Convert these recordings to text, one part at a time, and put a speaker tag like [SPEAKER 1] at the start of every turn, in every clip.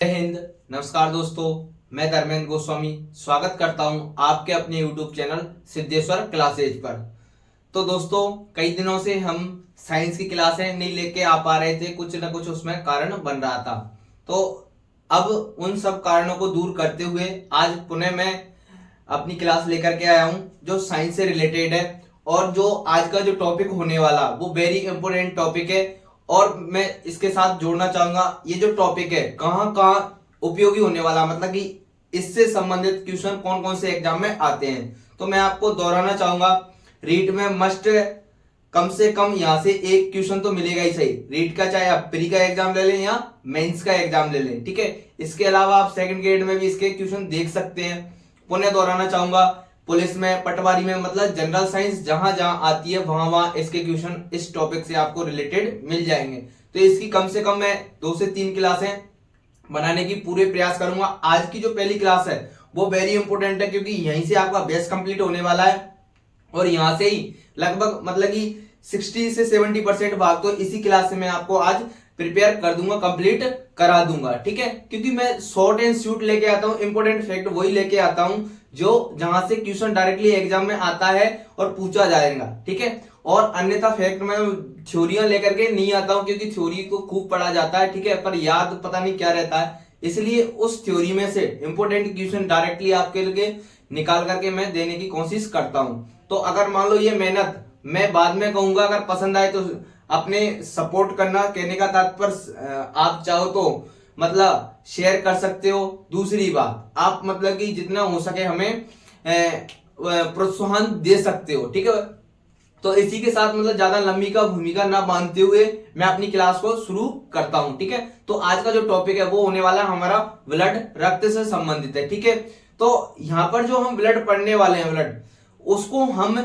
[SPEAKER 1] जय हिंद। नमस्कार दोस्तों, मैं धर्मेंद्र गोस्वामी स्वागत करता हूं आपके अपने YouTube चैनल सिद्धेश्वर क्लासेज पर। तो दोस्तों, कई दिनों से हम साइंस की क्लासें नहीं लेके आ पा रहे थे, कुछ न कुछ उसमें कारण बन रहा था। तो अब उन सब कारणों को दूर करते हुए आज पुनः मैं अपनी क्लास लेकर के आया हूं जो साइंस से रिलेटेड है। और जो आज का जो टॉपिक होने वाला वो वेरी इंपोर्टेंट टॉपिक है। और मैं इसके साथ जोड़ना चाहूंगा, ये जो टॉपिक है कहाँ कहाँ उपयोगी होने वाला, मतलब कि इससे संबंधित क्वेश्चन कौन कौन से एग्जाम में आते हैं। तो मैं आपको दोहराना चाहूंगा, रीट में मस्ट कम से कम यहाँ से एक क्वेश्चन तो मिलेगा ही सही। रीट का चाहे आप प्री का एग्जाम ले लें या मेंस का एग्जाम ले लें, ठीक है। इसके अलावा आप सेकंड ग्रेड में भी इसके क्वेश्चन देख सकते हैं। पुनः दोहराना चाहूंगा, पुलिस में, पटवारी में, मतलब जनरल साइंस जहां जहां आती है वहां वहां इसके क्वेश्चन इस टॉपिक से आपको रिलेटेड मिल जाएंगे। तो इसकी कम से कम मैं 2 से 3 क्लासें बनाने की पूरे प्रयास करूंगा। आज की जो पहली क्लास है वो वेरी इंपोर्टेंट है, क्योंकि यहीं से आपका बेस कंप्लीट होने वाला है। और यहां से ही लगभग मतलब कि 60 से 70% भाग तो इसी क्लास से मैं आपको आज प्रिपेयर कर दूंगा, कंप्लीट करा दूंगा, ठीक है। क्योंकि मैं शॉर्ट एंड स्वीट लेके आता हूं, इंपोर्टेंट फैक्ट वही लेके आता हूं जो जहां से क्वेश्चन डायरेक्टली एग्जाम में आता है और पूछा जाएगा, ठीक है। और अन्यथा फैक्ट में थ्योरियां लेकर के नहीं आता हूं, क्योंकि थ्योरी को खूब पढ़ा जाता है, ठीक है, पर याद पता नहीं क्या रहता है। इसलिए उस थ्योरी में से इंपोर्टेंट क्वेश्चन डायरेक्टली आपके लिए निकाल करके मैं देने की कोशिश करता हूं। तो अगर मान लो ये मेहनत मैं बाद में कहूंगा, अगर पसंद आए तो अपने सपोर्ट करना, कहने का तात्पर्य आप चाहो तो मतलब शेयर कर सकते हो। दूसरी बात, आप मतलब कि जितना हो सके हमें प्रोत्साहन दे सकते हो, ठीक है। तो इसी के साथ मतलब ज्यादा लंबी का भूमिका ना बांधते हुए मैं अपनी क्लास को शुरू करता हूं, ठीक है। तो आज का जो टॉपिक है वो होने वाला है हमारा ब्लड, रक्त से संबंधित है, ठीक है। तो यहां पर जो हम ब्लड पढ़ने वाले हैं, ब्लड उसको हम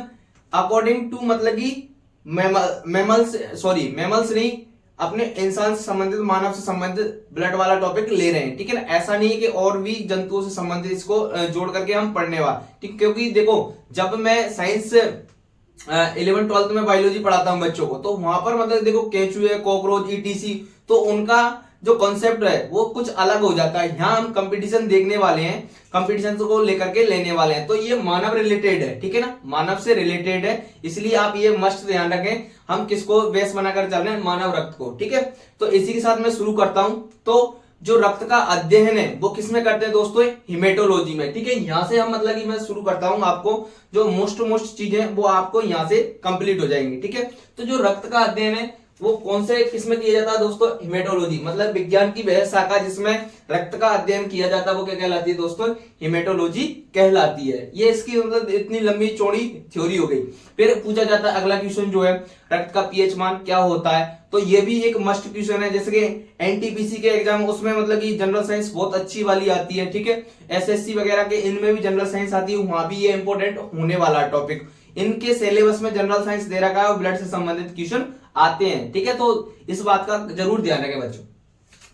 [SPEAKER 1] अकॉर्डिंग टू मतलब कि मेमल्स नहीं, अपने इंसान से संबंधित, मानव से संबंधित ब्लड वाला टॉपिक ले रहे हैं, ठीक है ना। ऐसा नहीं है कि और भी जंतुओं से संबंधित इसको जोड़ करके हम पढ़ने वाले, ठीक। क्योंकि देखो, जब मैं साइंस 11th-12th में बायोलॉजी पढ़ाता हूं बच्चों को, तो वहां पर मतलब देखो केंचुए, कॉकरोच, ईटीसी, तो उनका जो कॉन्सेप्ट है वो कुछ अलग हो जाता है। यहाँ हम कंपटीशन देखने वाले हैं, कंपटीशन को लेकर के लेने वाले हैं। तो ये मानव रिलेटेड है, ठीक है ना, मानव से रिलेटेड है। इसलिए आप ये मस्ट ध्यान रखें, हम किसको बेस बनाकर चल रहे हैं, मानव रक्त को, ठीक है। तो इसी के साथ मैं शुरू करता हूं। तो जो रक्त का अध्ययन है वो किसमें करते हैं दोस्तों, हिमेटोलॉजी में, ठीक है। यहां से हम मतलब कि मैं शुरू करता हूं, आपको जो मोस्ट चीजें वो आपको यहां से कंप्लीट हो जाएंगी, ठीक है। तो जो रक्त का अध्ययन है वो कौन से किसमें किया जाता है दोस्तों, हिमेटोलॉजी, मतलब विज्ञान की वह शाखा जिसमें रक्त का अध्ययन किया जाता है वो क्या कहलाती है दोस्तों, हिमेटोलॉजी कहलाती है। ये इसकी मतलब इतनी लंबी चौड़ी थ्योरी हो गई। फिर पूछा जाता है अगला क्वेश्चन जो है, रक्त का पीएच मान क्या होता है। तो ये भी एक मस्ट क्वेश्चन है, जैसे कि एनटीपीसी के एग्जाम उसमें मतलब कि जनरल साइंस बहुत अच्छी वाली आती है, ठीक है। एसएससी वगैरह के इनमें भी जनरल साइंस आती है, वहां भी ये इंपोर्टेंट होने वाला टॉपिक। इनके सिलेबस में जनरल साइंस दे रखा है और ब्लड से संबंधित क्वेश्चन आते हैं, ठीक है। तो इस बात का जरूर ध्यान रखें बच्चों।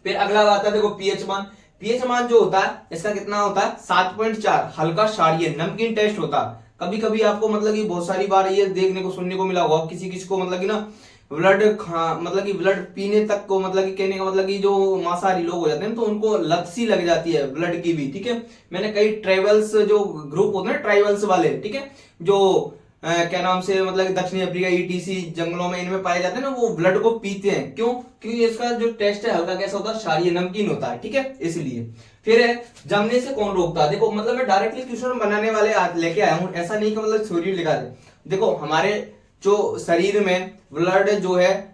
[SPEAKER 1] फिर अगला आता है देखो पीएच मान। पीएच मान जो होता है इसका कितना होता है, 7.4, हल्का क्षारीय नमकीन टेस्ट होता है। कभी कभी आपको मतलब कि बहुत सारी बार ये देखने को सुनने को मिला होगा, किसी किसी को मतलब कि ना ब्लड मतलब कि ब्लड पीने तक को मतलब कि कहने का मतलब कि जो मांसाहारी लोग हो जाते हैं तो उनको लत सी लग जाती है ब्लड की भी, ठीक है। मैंने कई ट्राइबल्स जो ग्रुप होते हैं ट्राइबल्स वाले, ठीक है, जो क्या नाम से मतलब दक्षिणी अफ्रीका, ईटीसी जंगलों में इनमें पाए जाते हैं ना, वो ब्लड को पीते हैं। क्यों? क्योंकि इसका जो टेस्ट है हल्का कैसा होता है, क्षारीय नमकीन होता है, ठीक है, इसलिए। फिर जमने से कौन रोकता है, देखो मतलब मैं डायरेक्टली क्वेश्चन बनाने वाले लेके आया हूं, ऐसा नहीं कि मतलब थ्योरी लिखा दे। देखो हमारे जो शरीर में ब्लड जो है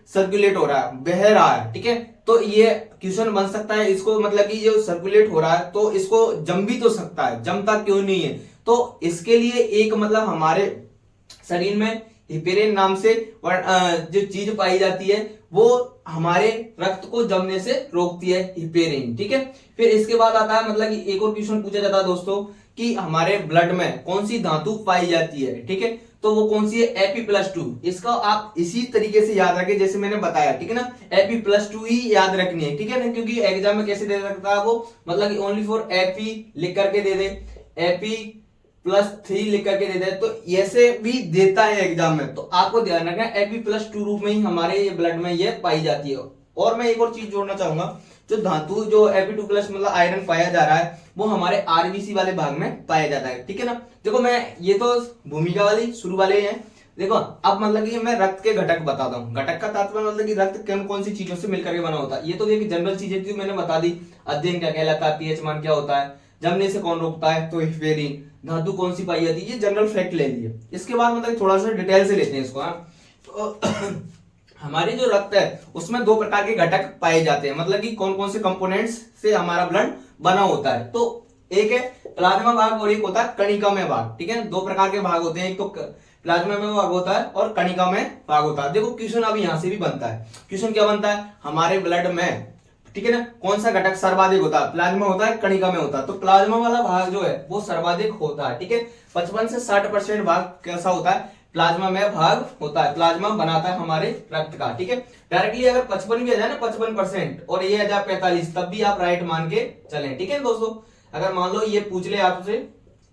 [SPEAKER 1] सर्कुलेट हो रहा है, बह रहा है, ठीक है। तो ये क्वेश्चन बन सकता है, इसको मतलब कि जो सर्कुलेट हो रहा है तो इसको जम भी तो सकता है, जमता क्यों नहीं है। तो इसके लिए एक मतलब हमारे शरीर में हिपेरिन नाम से जो चीज पाई जाती है वो हमारे रक्त को जमने से रोकती है, हिपेरिन, ठीक है। फिर इसके बाद आता है मतलब कि एक और क्वेश्चन पूछा जाता है दोस्तों कि हमारे ब्लड में कौन सी धातु पाई जाती है, ठीक है। तो वो कौन सी है, Fe+2। इसका आप इसी तरीके से याद रखें जैसे मैंने बताया, ठीक है ना, Fe+2 ही याद रखनी है, ठीक है ना। क्योंकि एग्जाम में कैसे दे सकता है वो, मतलब कि ओनली फॉर Fe लिख करके दे दे, Fe+3 लिख करके दे दे, तो ऐसे भी देता है एग्जाम में। तो आपको ध्यान रखना Fe+2 रूप में ही हमारे ये ब्लड में ये पाई जाती है। और मैं एक और चीज जोड़ना चाहूंगा, जो धातु जो Fe2+ मतलब आयरन पाया जा रहा है वो हमारे आरबीसी वाले भाग में पाया जाता है, ठीक है ना। देखो मैं ये तो भूमिका वाली शुरू वाले हैं। देखो अब मतलब कि मैं रक्त के घटक बताता हूँ। घटक का तात्पर्य मतलब कि रक्त कौन कौन सी चीजों से मिलकर के बना होता है। ये तो एक जनरल चीजें थी मैंने बता दी। अध्ययन क्या कहलाता है, पीएच मान क्या होता है, जमने से कौन रोकता है तो हिफेरिन, धातु कौन सी पाई जाती है, ये जनरल फैक्ट ले लिए। इसके बाद मतलब थोड़ा सा डिटेल से लेते हैं इसको। तो हमारे जो रक्त है उसमें दो प्रकार के घटक पाए जाते हैं, मतलब कि कौन कौन से कंपोनेंट्स से हमारा ब्लड बना होता है। तो एक है प्लाज्मा भाग और एक होता है कणिका में भाग, ठीक है। दो प्रकार के भाग होते हैं, एक तो प्लाज्मा में भाग होता है और कणिका में भाग होता है। देखो क्वेश्चन अब यहां से भी बनता है। क्वेश्चन क्या बनता है, हमारे ब्लड में, ठीक है ना, कौन सा घटक सर्वाधिक होता है, प्लाज्मा होता है कणिका में होता है। तो प्लाज्मा वाला भाग जो है वो सर्वाधिक होता है, ठीक है। 55 से 60% भाग कैसा होता है, प्लाज्मा में भाग होता है। प्लाज्मा बनाता है हमारे रक्त का, ठीक है। डायरेक्टली अगर 55 भी आ जाए ना 55% और ये आ जाए 45, तब भी आप राइट मान के चलें, ठीक है दोस्तों। अगर मान लो ये पूछ ले आपसे,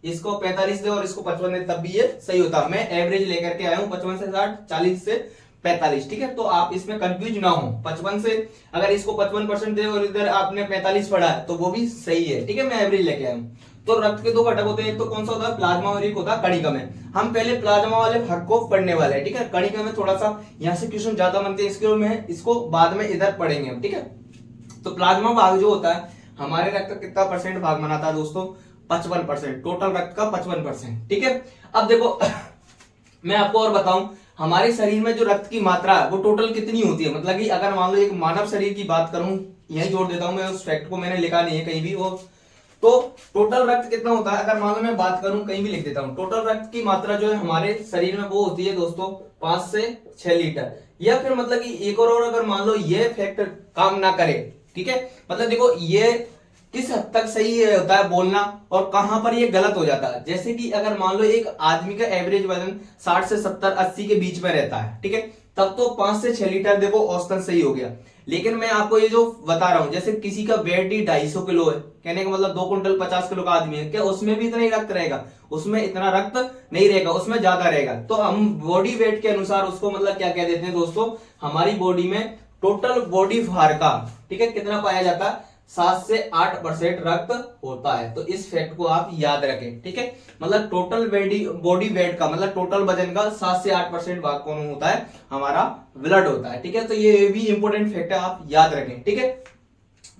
[SPEAKER 1] इसको 45 दे और इसको 55 दे, तब भी ये सही होता। मैं एवरेज लेकर के आया हूं 55 से 60, 40 से 45, ठीक है। तो आप इसमें कंफ्यूज ना हो। 55 से अगर इसको 55% दे और इधर आपने 45 पढ़ा है तो वो भी सही है, ठीक है। मैं एवरेज लेके आया हूं। तो रक्त के दो घटक होते हैं, एक तो कौन सा होता है, प्लाज्मा, और एक होता है कणिका में। हम पहले प्लाज्मा वाले भाग को पढ़ने वाले हैं, ठीक है। कणिका में थोड़ा सा यहाँ से क्वेश्चन ज्यादा बनते हैं, इसके में इसको बाद में इधर पढ़ेंगे हम, ठीक है। तो प्लाज्मा भाग जो होता है हमारे रक्त का कितना परसेंट भाग बनाता है दोस्तों, 55%, टोटल रक्त का 55%, ठीक है। अब देखो मैं आपको और बताऊं, हमारे शरीर में जो रक्त की मात्रा है वो टोटल कितनी होती है। मतलब कि अगर मान लो एक मानव शरीर की बात करूं, यही जोड़ देता हूं मैं, उस फैक्ट को मैंने लिखा नहीं है कहीं भी। वो तो टोटल रक्त कितना होता है, अगर मान लो मैं बात करूं, कहीं भी लिख देता हूं, टोटल रक्त की मात्रा जो है हमारे शरीर में वो होती है दोस्तों 5 से 6 लीटर। या फिर मतलब कि एक और अगर मान लो ये फैक्ट काम ना करे, ठीक है, मतलब देखो ये किस हद तक सही होता है बोलना और कहां पर ये गलत हो जाता है। जैसे कि अगर मान लो एक आदमी का एवरेज वजन 60 से 70 80 के बीच में रहता है, ठीक है, तब तो 5 से 6 लीटर देखो औसतन सही हो गया। लेकिन मैं आपको ये जो बता रहा हूं, जैसे किसी का वेट ही 250 किलो है, कहने का मतलब 2 कुंटल 50 किलो का आदमी है, क्या उसमें भी इतना ही रक्त रहेगा, उसमें इतना रक्त नहीं रहेगा, उसमें ज्यादा रहेगा। तो हम बॉडी वेट के अनुसार उसको मतलब क्या कह देते हैं दोस्तों, हमारी बॉडी में टोटल बॉडी भार का, ठीक है, कितना पाया जाता है, 7 से 8% रक्त होता है। तो इस फैक्ट को आप याद रखें, ठीक है। मतलब टोटल बॉडी वेट का मतलब टोटल वजन का 7 से 8% भाग कौन होता है, हमारा ब्लड होता है, ठीक है। तो ये भी इंपॉर्टेंट फैक्ट है, आप याद रखें, ठीक है।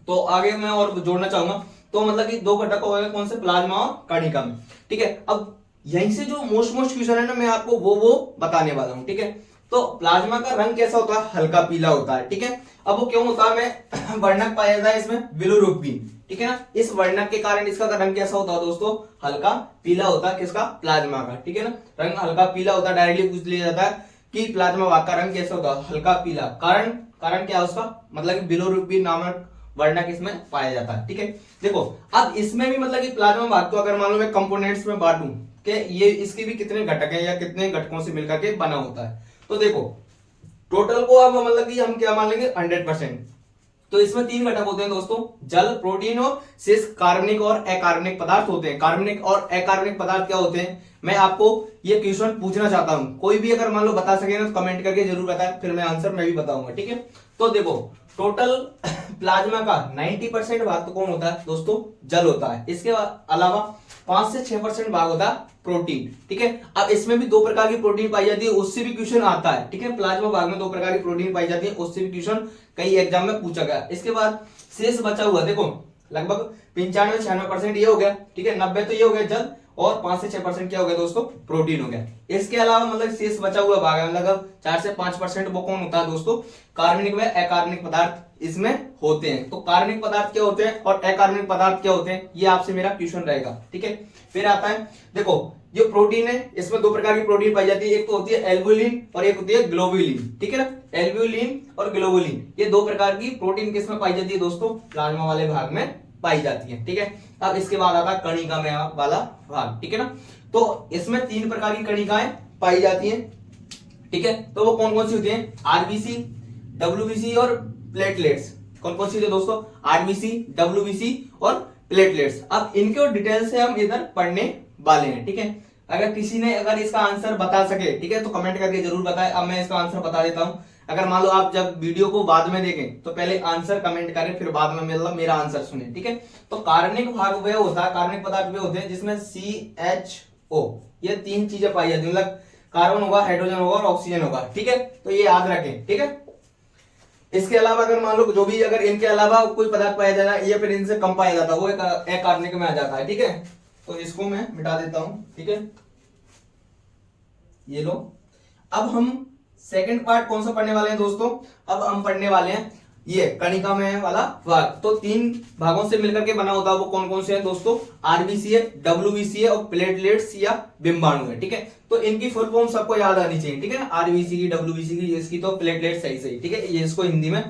[SPEAKER 1] तो आगे मैं और जोड़ना चाहूंगा, तो मतलब कि दो घटक हो गए कौन से, प्लाज्मा और कणिका में, ठीक है। अब यहीं से जो मोस्ट क्वेश्चन है ना, मैं आपको वो बताने वाला हूं, ठीक है। तो प्लाज्मा का रंग कैसा होता है, हल्का पीला होता है, ठीक है। अब वो क्यों होता है, मैं वर्णक पाया जाता है इसमें बिलोरुबिन, ठीक है ना। इस वर्णक के कारण इसका रंग कैसा होता है दोस्तों, हल्का पीला होता है, किसका, प्लाज्मा का, ठीक है ना। रंग हल्का पीला होता है। डायरेक्टली पूछ लिया जाता है कि प्लाज्मा भाग का रंग कैसा होता है, हल्का पीला। कारण क्या है उसका, मतलब कि बिलोरुबिन नामक वर्णक इसमें पाया जाता है, ठीक है। देखो अब इसमें भी मतलब कि प्लाज्मा भाग को अगर मान लो मैं कंपोनेंट्स में बांटूं कि ये इसके भी कितने घटक हैं या कितने घटकों से मिलकर के बना होता है, तो देखो टोटल को अब मतलब कि हम क्या मान लेंगे 100%। तो इसमें 3 घटक होते हैं दोस्तों, जल, प्रोटीन और शेष कार्बनिक और अकार्बनिक पदार्थ होते हैं। कार्बनिक और अकार्बनिक पदार्थ क्या होते हैं, मैं आपको ये क्वेश्चन पूछना चाहता हूं, कोई भी अगर मान लो बता सके ना तो कमेंट करके जरूर बताएं, फिर मैं आंसर मैं भी बताऊंगा, ठीक है। तो देखो टोटल प्लाज्मा का 90% भाग तो कौन होता है दोस्तों, जल होता है। इसके अलावा 5 से 6% भाग होता है प्रोटीन, ठीक है। अब इसमें भी 2 प्रकार की प्रोटीन पाई जाती है, उससे भी क्वेश्चन आता है, ठीक है। प्लाज्मा भाग में 2 प्रकार की प्रोटीन पाई जाती है, उससे भी क्वेश्चन कई एग्जाम में पूछा गया। इसके बाद शेष बचा हुआ देखो लगभग 95-96% ये हो गया, ठीक है। 90 तो ये हो गया जल और 5 से 6% क्या हो गया दोस्तों, प्रोटीन हो गया। इसके अलावा मतलब शेष बचा हुआ भाग है मतलब 4 से 5% वो कौन होता है दोस्तों, कार्बनिक व अकार्बनिक पदार्थ इसमें होते हैं। तो कार्बनिक पदार्थ क्या होते हैं और अकार्बनिक पदार्थ क्या होते हैं, ये आपसे मेरा क्वेश्चन रहेगा, ठीक है। फिर आता है देखो जो प्रोटीन है, इसमें 2 प्रकार की प्रोटीन पाई जाती है, एक तो होती है एल्बुलिन और एक होती है ग्लोबुलिन, ठीक है ना। एल्बुलिन और ग्लोबुलिन ये 2 प्रकार की प्रोटीन किसमें पाई जाती है दोस्तों, प्लाज्मा वाले भाग में पाई जाती है, ठीक है। अब इसके बाद आता है कणिका में वाला भाग, ठीक है ना। तो इसमें 3 प्रकार की कणिकाएं पाई जाती हैं, ठीक है। तो वो कौन कौन सी होती हैं, आरबीसी, डब्ल्यूबीसी और प्लेटलेट्स। कौन कौन सी होती है दोस्तों, आरबीसी, डब्ल्यूबीसी और प्लेटलेट्स। अब इनके डिटेल से हम इधर पढ़ने वाले हैं, ठीक है। अगर किसी ने अगर इसका आंसर बता सके, ठीक है, तो कमेंट करके जरूर बताएं। अब मैं इसका आंसर बता देता हूं। अगर मान लो आप जब वीडियो को बाद में देखें तो पहले आंसर कमेंट करें, फिर बाद में मतलब मेरा आंसर सुने, ठीक है। तो कार्बनिक भाग वह होता है, कार्बनिक पदार्थ वे होते हैं जिसमें CHO ये 3 चीजें पाई जाती है, मतलब कार्बन होगा, हाइड्रोजन होगा और ऑक्सीजन होगा, ठीक है। तो ये याद रखें, ठीक है। इसके अलावा अगर मान लो जो भी अगर इनके अलावा कोई पदार्थ पाया जाता है या फिर इनसे कम पाया जाता है वो एक अकार्बनिक में आ जाता है, ठीक है। तो इसको मैं मिटा देता हूं, ठीक है। ये लो। अब हम सेकंड पार्ट कौन सा पढ़ने वाले हैं दोस्तों? अब हम पढ़ने वाले हैं ये कणिका में वाला भाग। तो 3 भागों से मिलकर के बना होता है, वो कौन कौन से हैं दोस्तों? आरबीसी है, डब्ल्यूबीसी है और प्लेटलेट्स या बिंबाणु है, ठीक है। तो इनकी फुल फॉर्म सबको याद आनी चाहिए, ठीक है। आरबीसी की, डब्ल्यूबीसी की, इसकी तो प्लेटलेट्स सही सही, ठीक है। ये इसको हिंदी में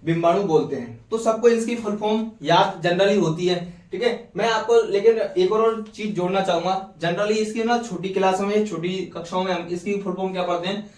[SPEAKER 1] बिंबाणु बोलते हैं। तो सबको इसकी फुल फॉर्म याद जनरली होती है, ठीक है। मैं आपको लेकिन एक और चीज जोड़ना चाहूंगा, जनरली इसकी ना छोटी क्लासों में, छोटी कक्षाओं में हम इसकी फुल फॉर्म क्या पढ़ते हैं?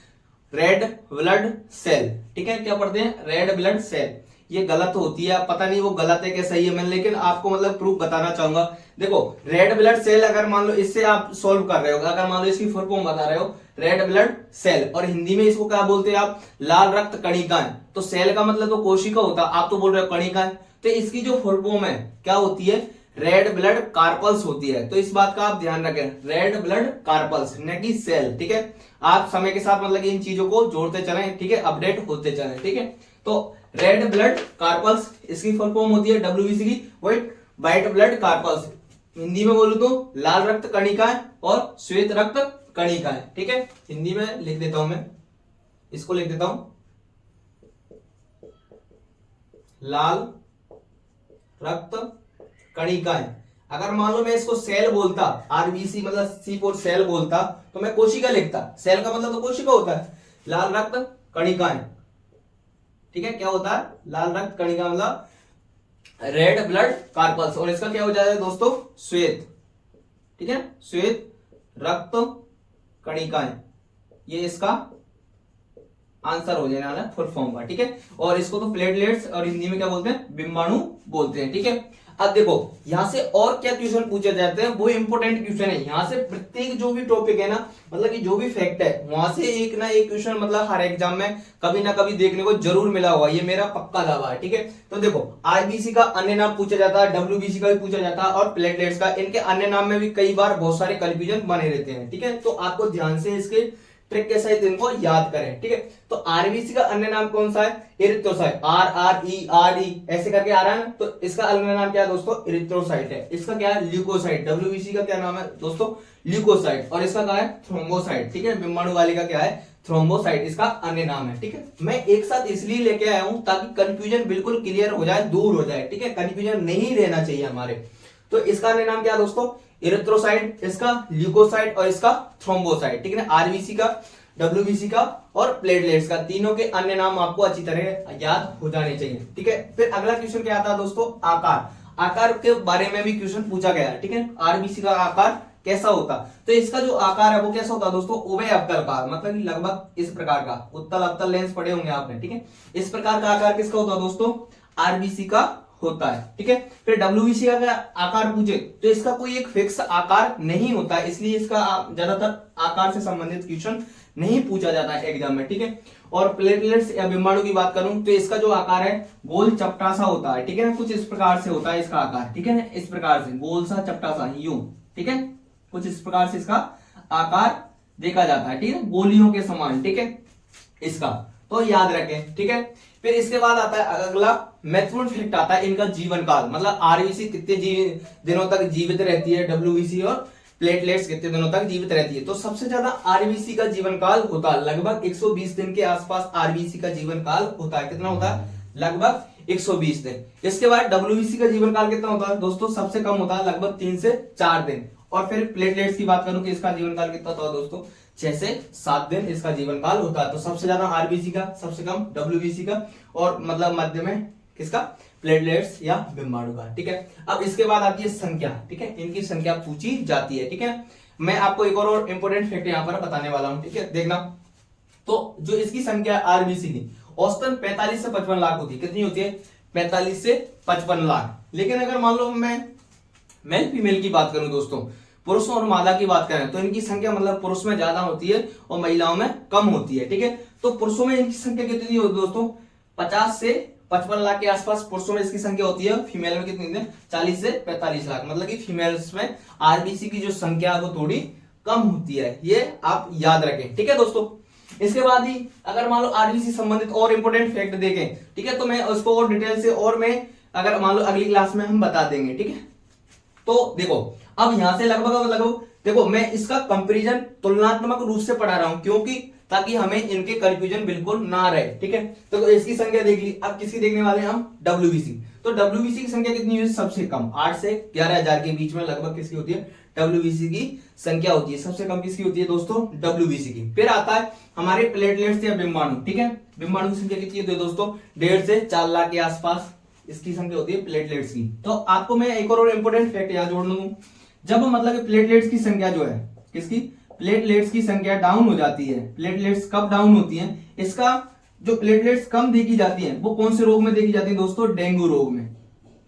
[SPEAKER 1] रेड ब्लड सेल, ठीक है। क्या पढ़ते हैं? Red blood cell. ये गलत होती है, पता नहीं वो गलत है क्या सही है, मैं लेकिन आपको मतलब प्रूफ बताना चाहूंगा। देखो रेड ब्लड सेल अगर मान लो इससे आप सोल्व कर रहे हो, अगर मान लो इसकी फुल फॉर्म बता रहे हो रेड ब्लड सेल, और हिंदी में इसको क्या बोलते हैं आप? लाल रक्त कणिकाएं। तो सेल का मतलब तो कोशिका होता, आप तो बोल रहे हो कणिकाएं। तो इसकी जो फुल फॉर्म है क्या होती है? रेड ब्लड कार्पल्स होती है। तो इस बात का आप ध्यान रखें, रेड ब्लड कार्पल्स न कि सेल, ठीक है। आप समय के साथ मतलब इन चीजों को जोड़ते चलें, ठीक है, अपडेट होते चलें, ठीक है। तो रेड ब्लड कार्पल्स इसकी फुल फॉर्म होती है डब्ल्यूबीसी की, व्हाइट ब्लड कार्पल्स हिंदी में बोलूं तो लाल रक्त कणिकाएं और श्वेत रक्त कणिकाएं, ठीक है। हिंदी में लिख देता हूं मैं, इसको लिख देता हूं लाल रक्त कणिकाएं। अगर मान लो मैं इसको सेल बोलता, आरबीसी मतलब सी फॉर सेल बोलता, तो मैं कोशिका लिखता। सेल का मतलब तो कोशिका होता है। लाल रक्त कणिकाएं, ठीक है। क्या होता है? लाल रक्त कणिका मतलब रेड ब्लड कार्पल्स, और इसका क्या हो जाएगा दोस्तों? श्वेत, ठीक है, श्वेत रक्त कणिकाएं। ये इसका आंसर हो जाने वाला है फुल फॉर्म का, ठीक है। और इसको तो प्लेटलेट्स और हिंदी में क्या बोलते हैं? बिंबाणु बोलते हैं, ठीक है। अब देखो यहां से और क्या क्वेश्चन पूछे जाते हैं, वो इंपॉर्टेंट क्वेश्चन है। यहां से प्रत्येक जो भी टॉपिक है ना, मतलब कि जो भी फैक्ट है, वहां से एक ना एक क्वेश्चन मतलब हर एग्जाम में कभी ना कभी देखने को जरूर मिला हुआ, ये मेरा पक्का दावा है, ठीक है। तो देखो आरबीसी का अन्य नाम पूछा जाता है, डब्ल्यूबीसी का भी पूछा जाता है और प्लेटलेट्स का, इनके अन्य नाम में भी कई बार बहुत सारे कंफ्यूजन बने रहते हैं, ठीक है। तो आपको ध्यान से इसके ट्रिक के सहित इनको याद करें, ठीक है। तो आरबीसी का अन्य नाम कौन सा है? इरिथ्रोसाइट, RRE ऐसे करके आ रहा है ना, तो इसका अन्य नाम क्या है दोस्तों? इरिथ्रोसाइट है। इसका क्या है? ल्यूकोसाइट। डब्ल्यूबीसी का क्या नाम है दोस्तों? ल्यूकोसाइट। और इसका क्या है? थ्रोम्बोसाइट, ठीक है। बिंबाणु वाले का क्या है? थ्रोम्बोसाइट इसका अन्य नाम है, ठीक है। मैं एक साथ इसलिए लेके आया हूं ताकि कंफ्यूजन बिल्कुल क्लियर हो जाए, दूर हो जाए, ठीक है। कंफ्यूजन नहीं रहना चाहिए हमारे। तो इसका अन्य नाम क्या दोस्तों? इरिथ्रोसाइट, इसका ल्यूकोसाइट और इसका थ्रोम्बोसाइट, ठीक है ना। आरबीसी का, डब्ल्यूबीसी का और प्लेटलेट्स का, तीनों के अन्य नाम आपको अच्छी तरह याद हो जाने चाहिए, ठीक है। फिर अगला क्वेश्चन क्या आता है दोस्तों? आकार। आकार के बारे में भी क्वेश्चन पूछा गया है, ठीक है। आरबीसी का आकार कैसा होता? तो इसका जो आकार है वो कैसा होता है दोस्तों? उभय अवतलकार, मतलब कि लगभग इस प्रकार का। उत्तल अवतल लेंस पढ़े होंगे आपने, ठीक है। इस प्रकार का आकार किसका होता है दोस्तों? आरबीसी का होता है, ठीक है। फिर डब्ल्यूबीसी का आकार पूछे तो इसका कोई एक फिक्स आकार नहीं होता, इसलिए इसका ज्यादातर आकार से संबंधित क्वेश्चन नहीं पूछा जाता है एग्जाम में, ठीक है। और प्लेटलेट्स या बिंबाणु की बात करूं तो इसका जो आकार है गोल चपटा सा होता है, ठीक है ना। कुछ इस प्रकार से होता है इसका आकार, ठीक है ना, इस प्रकार से गोल सा चपटा सा यूं, ठीक है। कुछ इस प्रकार से इसका आकार देखा जाता है, ठीक है, गोलियों के समान, ठीक है इसका। तो याद रखें, ठीक है। फिर इसके बाद आता है अगला महत्वपूर्ण फैक्ट आता है इनका जीवन काल, मतलब आरबीसी कितने दिनों तक जीवित रहती है, डब्ल्यूबीसी और प्लेटलेट्स कितने दिनों तक जीवित रहती है। तो सबसे ज्यादा आरबीसी का जीवन काल होता है लगभग 120 दिन के आसपास। आरबीसी का जीवन काल होता है, कितना होता है? लगभग 120 दिन। इसके बाद डब्ल्यूबीसी का जीवन काल कितना होता है दोस्तों? सबसे कम होता है, लगभग 3 से 4 दिन। और फिर प्लेटलेट्स की बात करूं कि इसका जीवन काल कितना होता है दोस्तों? 6 से 7 दिन इसका जीवन काल होता है। तो सबसे ज्यादा आरबीसी का, सबसे कम डब्ल्यूबीसी का, और मतलब मध्य में किसका? प्लेटलेट्स या बिंबाणु का, ठीक है। अब इसके बाद आती है संख्या, ठीक है, इनकी संख्या पूछी जाती है, ठीक है। मैं आपको एक और इंपॉर्टेंट फैक्ट यहां पर बताने वाला हूं, ठीक है, देखना। तो जो इसकी संख्या आरबीसी की औसतन 45 से 55 लाख होती है। कितनी होती है? 45 से 55 लाख। लेकिन अगर मान लो मैं मेल फीमेल की बात करूं दोस्तों, पुरुषों और मादा की बात करें तो इनकी संख्या मतलब पुरुष में ज्यादा होती है और महिलाओं में कम होती है। ठीक है, तो पुरुषों में इनकी संख्या कितनी होती है दोस्तों, 50 से 55 लाख के आसपास पुरुषों में इसकी संख्या होती है। फीमेल में कितनी है, 40 से 45 लाख, मतलब कि फीमेल्स में आरबीसी की जो संख्या है वो थोड़ी कम होती है, ये आप याद रखें। ठीक है दोस्तों, इसके बाद ही अगर मान लो आरबीसी संबंधित और इंपोर्टेंट फैक्ट देखें, ठीक है, तो मैं उसको और डिटेल से और मैं अगर मान लो अगली क्लास में हम बता देंगे। ठीक है, तो देखो अब यहां से लगभग देखो मैं इसका कंपैरिजन तुलनात्मक रूप से पढ़ा रहा हूं, क्योंकि ताकि हमें इनके कंफ्यूजन बिल्कुल ना रहे। ठीक है, तो इसकी संख्या देख ली। अब किसकी देखने वाले हैं हम, डब्ल्यूबीसी। तो डब्ल्यूबीसी की संख्या कितनी है, सबसे कम 8 से 11,000 के बीच में लगभग किसकी होती है, डब्ल्यूबीसी की संख्या होती है। सबसे कम किसकी होती है दोस्तों, डब्ल्यूबीसी की। फिर आता है हमारे प्लेटलेट्स या बिंबाणु। ठीक है, बिंबाणु की संख्या कितनी होती है दोस्तों, 1.5 से 4 लाख के आसपास इसकी संख्या होती है प्लेटलेट्स की। तो आपको मैं एक और इंपोर्टेंट फैक्ट यहाँ जोड़ लूं, जब मतलब प्लेटलेट्स की संख्या जो है, किसकी, प्लेटलेट्स की संख्या डाउन हो जाती है। प्लेटलेट्स कब डाउन होती हैं, इसका जो प्लेटलेट्स कम देखी जाती हैं वो कौन से रोग में देखी जाती है दोस्तों, डेंगू रोग में।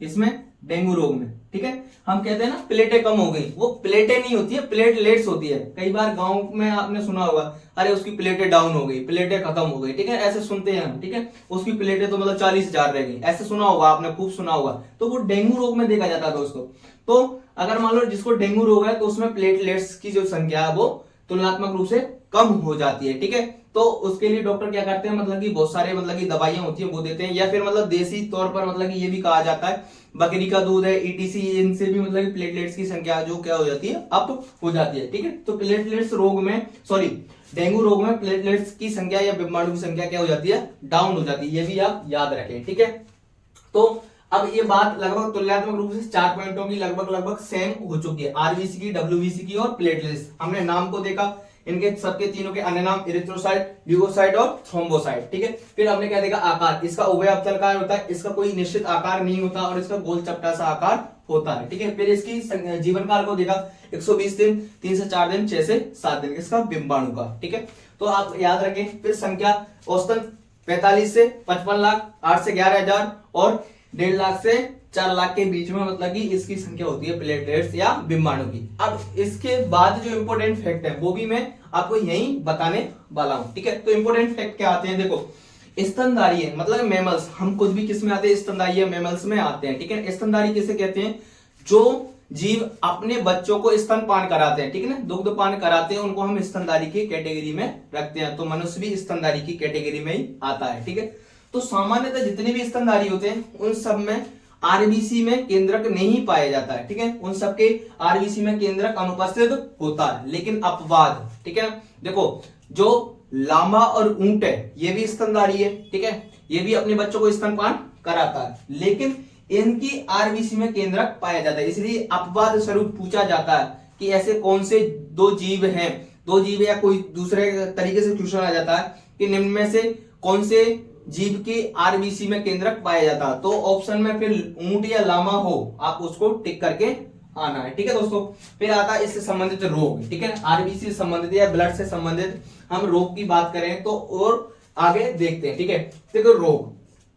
[SPEAKER 1] इसमें डेंगू रोग में। ठीक है, हम कहते हैं ना प्लेटें कम हो गई, वो प्लेटें नहीं होती है, प्लेटलेट्स होती है। कई बार गांव में आपने सुना होगा, अरे उसकी प्लेटें डाउन हो गई, प्लेटें खत्म हो गई। ठीक है, ऐसे सुनते हैं हम। ठीक है, उसकी प्लेटें तो मतलब 40,000 रह गई, ऐसे सुना होगा आपने, खूब सुना होगा। तो वो डेंगू रोग में देखा जाता है दोस्तों। तो अगर मान लो जिसको डेंगू रोग है तो उसमें प्लेटलेट्स की जो संख्या है वो तुलनात्मक रूप से कम हो जाती है। ठीक है, तो उसके लिए डॉक्टर क्या करते हैं, मतलब कि बहुत सारे मतलब की दवाइयां होती है वो देते हैं, या फिर मतलब देसी तौर पर मतलब कि ये भी कहा जाता है बकरी का दूध है, ईटीसी, इनसे भी मतलब प्लेटलेट्स की संख्या जो क्या हो जाती है, अप हो जाती है। ठीक है, तो प्लेटलेट्स रोग में, सॉरी डेंगू रोग में प्लेटलेट्स की संख्या या बिंबाणु की संख्या क्या हो जाती है, डाउन हो जाती है। ये भी आप याद रखें। ठीक है, तो अब ये बात लगभग तुलनात्मक रूप से 4 पॉइंटों की लगभग सेम हो चुकी है, आरबीसी की, डब्ल्यूबीसी की और प्लेटलेट्स। हमने नाम को देखा, इनके सबके तीनों के अन्य नाम इरिथ्रोसाइट, ल्यूकोसाइट और थ्रोम्बोसाइट। ठीक है, फिर हमने क्या देखा, आकार, इसका उभय अवतलकार होता है, इसका कोई निश्चित आकार नहीं होता और इसका गोल चपटा सा आकार होता है। ठीक है, फिर इसकी जीवन काल को देखा, 120 दिन, 3 से 4 दिन, 6 से 7 दिन इसका बिंबाणु का। ठीक है, तो आप याद रखें। फिर संख्या औसतन 45 से 55 लाख, 8 से 11,000 और 1.5 लाख से 4 लाख के बीच में मतलब कि इसकी संख्या होती है प्लेटलेट्स या बिंबाणु की। अब इसके बाद जो इंपोर्टेंट फैक्ट है वो भी मैं आपको यही बताने वाला हूं। ठीक है, तो इंपोर्टेंट फैक्ट क्या आते हैं, देखो स्तनधारी मतलब मेमल्स, हम कुछ भी किस में आते हैं, स्तनधारी मेमल्स में आते हैं। ठीक है, स्तनधारी किसे कहते हैं, जो जीव अपने बच्चों को स्तनपान कराते हैं। ठीक है ना, दुग्धपान कराते हैं, उनको हम स्तनधारी की कैटेगरी में रखते हैं। तो मनुष्य भी स्तनधारी की कैटेगरी में ही आता है। ठीक है, तो सामान्यतः जितने भी स्तनधारी होते हैं उन सब में आरबीसी में केंद्रक नहीं पाया जाता है। ठीक है, उन सबके आरबीसी में केंद्रक अनुपस्थित होता है। लेकिन अपवाद, ठीक है, देखो जो लामा और ऊंट है ये भी स्तनधारी है। ठीक है, ये भी अपने बच्चों को स्तनपान कराता है, लेकिन इनकी आरबीसी में केंद्रक पाया जाता है। इसलिए अपवाद स्वरूप पूछा जाता है कि ऐसे कौन से दो जीव हैं, दो जीव या कोई दूसरे तरीके से क्वेश्चन आ जाता है कि निम्न में से कौन से जीव के आरबीसी में केंद्रक पाया जाता है। तो ऑप्शन में फिर ऊंट या लामा हो, आप उसको टिक करके आना है। ठीक है दोस्तों, फिर आता है इससे संबंधित रोग। ठीक है, आरबीसी से संबंधित या ब्लड से संबंधित हम रोग की बात करें तो और आगे देखते हैं। ठीक है, देखो रोग,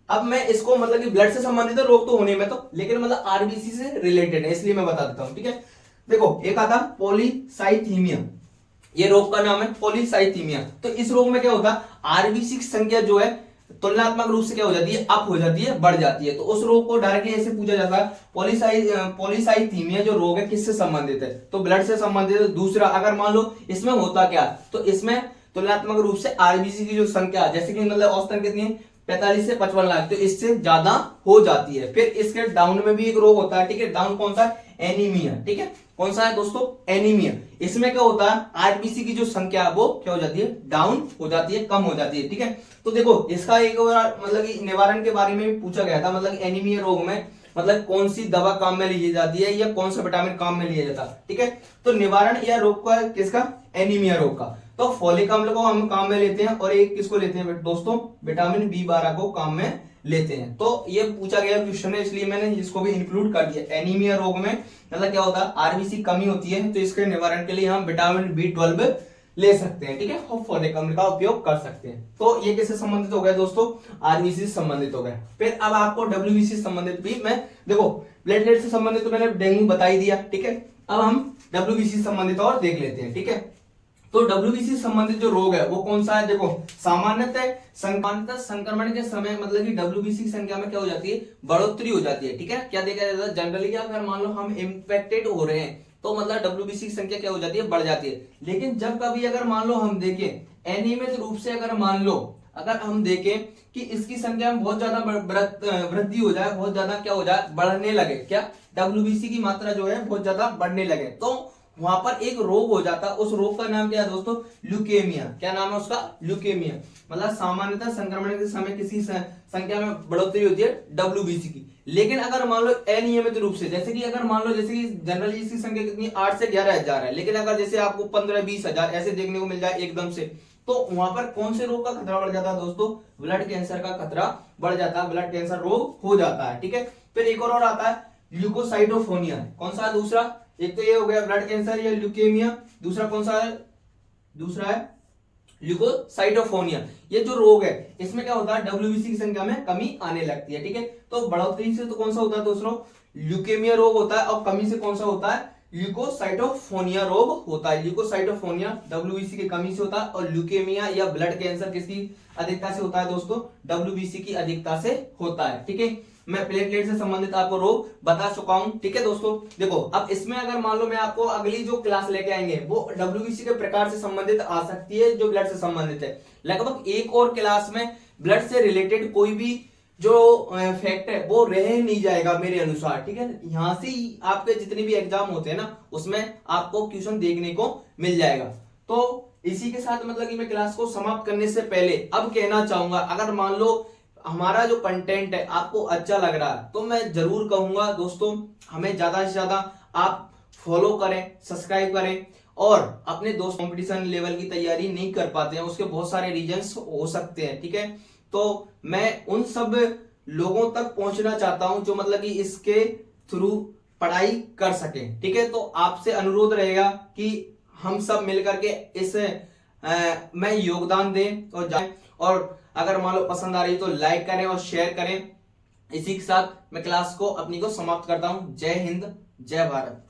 [SPEAKER 1] अब मैं इसको मतलब कि ब्लड से संबंधित रोग तो होने में तो, लेकिन मतलब आरबीसी से रिलेटेड है इसलिए मैं बता देता हूं। ठीक है, देखो एक आता पॉलीसाइथीमिया, ये रोग का नाम है पॉलीसाइथीमिया। तो इस रोग में क्या होता है, आरबीसी की संख्या जो है तुलनात्मक रूप से क्या हो जाती है, अप हो जाती है, बढ़ जाती है। तो उस रोग को डायरेक्टली ऐसे पूछा जाता है पॉलीसाइथीमिया जो रोग है किससे संबंधित है, तो ब्लड से संबंधित है। दूसरा अगर मान लो इसमें होता क्या, तो इसमें तुलनात्मक रूप से आरबीसी की जो संख्या जैसे कि मतलब औसतन कितनी है, 45 से 55 लाख, तो इससे ज्यादा हो जाती है। फिर इसके डाउन में भी एक रोग होता है। ठीक है, डाउन कौन सा है, एनीमिया। ठीक है, कौन सा है दोस्तों, एनीमिया। इसमें क्या होता है, आरबीसी की जो संख्या है वो क्या हो जाती है, डाउन हो जाती है, कम हो जाती है। ठीक है, तो देखो इसका एक मतलब कि निवारण के बारे में भी पूछा गया था, मतलब एनीमिया रोग में मतलब कौन सी दवा काम में ली जाती है या कौन सा विटामिन काम में लिया जाता है। ठीक है, तो निवारण या रोग का किसका, एनीमिया रोग का, तो फोलिक अम्ल को हम काम में लेते हैं और एक किसको लेते हैं दोस्तों, विटामिन B12 को काम में लेते हैं। तो ये पूछा गया क्वेश्चन है इसलिए मैंने इसको भी इंक्लूड कर दिया। एनीमिया रोग में मतलब क्या होता है, आरबीसी कमी होती है, तो इसके निवारण के लिए हम विटामिन B12 ले सकते हैं। ठीक है, और फोलिक अम्ल का उपयोग कर सकते हैं। तो ये किससे संबंधित हो गया दोस्तों, आरबीसी से संबंधित हो गया। फिर अब आपको डब्ल्यूबीसी से संबंधित भी मैं देखो, प्लेटलेट से संबंधित तो मैंने डेंगू बता ही दिया। ठीक है, अब हम WBC संबंधित और देख लेते हैं, ठीक है। तो WBC संबंधित जो रोग है वो कौन सा है, देखो सामान्यतः संक्रमण के समय मतलब कि WBC की संख्या में क्या हो जाती है, बढ़ोतरी हो जाती है, ठीक है। क्या देखा जाता है जनरली, क्या अगर मान लो हम इन्फेक्टेड हो रहे हैं तो मतलब WBC की संख्या क्या हो जाती है, बढ़ जाती है। लेकिन जब कभी अगर मान लो हम देखें अनियमित रूप से अगर मान लो अगर हम देखें कि इसकी संख्या में बहुत ज्यादा वृद्धि हो जाए, बहुत ज्यादा क्या हो जाए, बढ़ने लगे, क्या WBC की मात्रा जो है बहुत ज्यादा बढ़ने लगे, तो वहां पर एक रोग हो जाता है। उस रोग का नाम क्या है दोस्तों, ल्यूकेमिया। क्या नाम है उसका, ल्यूकेमिया। मतलब सामान्यतः संक्रमण के समय किसी संख्या में बढ़ोतरी होती है WBC की। लेकिन अगर मान लो अनियमित रूप से, जैसे कि अगर मान लो जैसे कि जनरली इसकी संख्या कितनी 8 से 11,000 है, लेकिन अगर जैसे आपको 15-20,000 ऐसे देखने को मिल जाए एकदम से, तो वहां पर कौन से रोग का खतरा बढ़ जाता है दोस्तों, ब्लड कैंसर का खतरा बढ़ जाता है, ब्लड कैंसर रोग हो जाता है, ठीक है। फिर एक और आता है ल्यूकोसाइटोफोनिया। कौन सा दूसरा, एक तो ये हो गया ब्लड कैंसर या ल्यूकेमिया, दूसरा कौन सा है, दूसरा है ल्यूकोसाइटोफोनिया। ये जो रोग है इसमें क्या होता है, WBC की संख्या में कमी आने लगती है, ठीक है। तो बढ़ोतरी से तो कौन सा होता है दोस्तों, ल्यूकेमिया रोग होता है, और कमी से कौन सा होता है, ल्यूकोसाइटोफोनिया रोग होता है। ल्यूकोसाइटोफोनिया WBC की कमी से होता है, और ल्यूकेमिया या ब्लड कैंसर किसकी अधिकता से होता है दोस्तों, WBC की अधिकता से होता है, ठीक है। मैं प्लेटलेट से संबंधित आपको रोग बता चुका हूं, ठीक है दोस्तों। देखो अब इसमें अगर मान लो मैं आपको अगली जो क्लास लेके आएंगे वो WBC के प्रकार से संबंधित आ सकती है, जो ब्लड से संबंधित है। लगभग एक और क्लास में ब्लड से रिलेटेड कोई भी जो फैक्ट है वो रह नहीं जाएगा मेरे अनुसार, ठीक है। यहां से ही आपके जितने भी एग्जाम होते हैं ना उसमें आपको क्वेश्चन देखने को मिल जाएगा। तो इसी के साथ मतलब कि मैं क्लास को समाप्त करने से पहले अब कहना चाहूंगा, अगर मान लो हमारा जो कंटेंट है आपको अच्छा लग रहा है तो मैं जरूर कहूंगा दोस्तों हमें ज्यादा से ज्यादा आप फॉलो करें, सब्सक्राइब करें, और अपने दोस्त कंपटीशन लेवल की तैयारी नहीं कर पाते हैं उसके बहुत सारे रीजंस हो सकते हैं, ठीक है। तो मैं उन सब लोगों तक पहुंचना चाहता हूं जो मतलब कि इसके थ्रू पढ़ाई कर सके, ठीक है। तो आपसे अनुरोध रहेगा कि हम सब मिलकर के इस में योगदान दें और जाएं, और अगर मान लो पसंद आ रही है तो लाइक करें और शेयर करें। इसी के साथ मैं क्लास को अपनी को समाप्त करता हूं। जय हिंद, जय भारत।